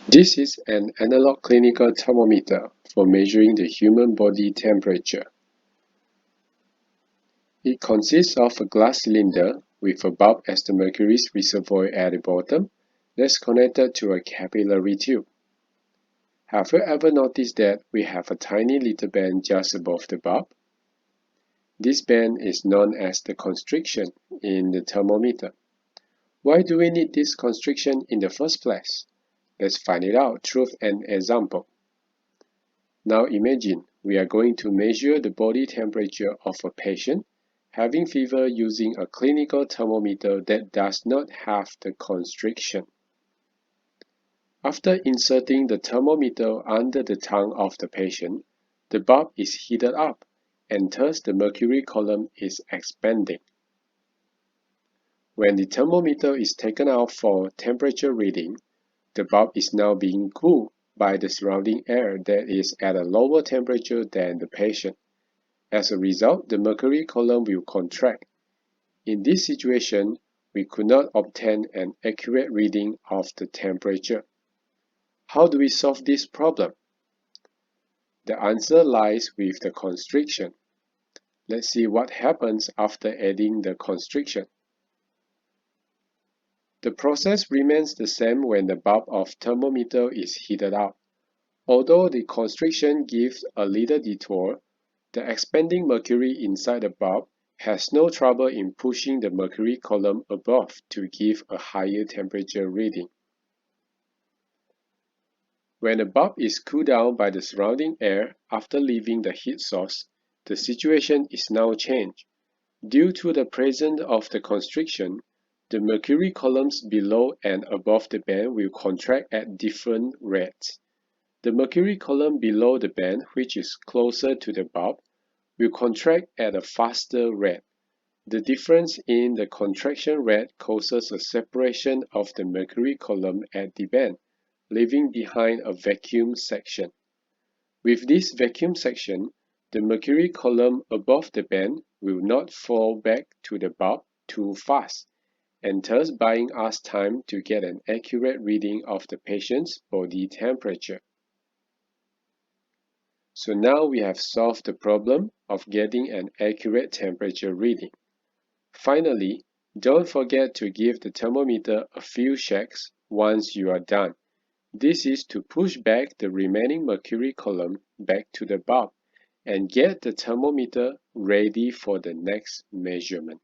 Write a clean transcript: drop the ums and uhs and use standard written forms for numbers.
This is an analog clinical thermometer for measuring the human body temperature. It consists of a glass cylinder with a bulb as the mercury reservoir at the bottom that's connected to a capillary tube. Have you ever noticed that we have a tiny little band just above the bulb? This band is known as the constriction in the thermometer. Why do we need this constriction in the first place? Let's find it out through an example. Now imagine we are going to measure the body temperature of a patient having fever using a clinical thermometer that does not have the constriction. After inserting the thermometer under the tongue of the patient, the bulb is heated up and thus the mercury column is expanding. When the thermometer is taken out for temperature reading, the bulb is now being cooled by the surrounding air that is at a lower temperature than the patient. As a result, the mercury column will contract. In this situation, we could not obtain an accurate reading of the temperature. How do we solve this problem? The answer lies with the constriction. Let's see what happens after adding the constriction. The process remains the same when the bulb of thermometer is heated up. Although the constriction gives a little detour, the expanding mercury inside the bulb has no trouble in pushing the mercury column above to give a higher temperature reading. When the bulb is cooled down by the surrounding air after leaving the heat source, the situation is now changed. Due to the presence of the constriction, the mercury columns below and above the band will contract at different rates. The mercury column below the band, which is closer to the bulb, will contract at a faster rate. The difference in the contraction rate causes a separation of the mercury column at the band, leaving behind a vacuum section. With this vacuum section, the mercury column above the band will not fall back to the bulb too fast, and thus buying us time to get an accurate reading of the patient's body temperature. So now we have solved the problem of getting an accurate temperature reading. Finally, don't forget to give the thermometer a few shakes once you are done. This is to push back the remaining mercury column back to the bulb and get the thermometer ready for the next measurement.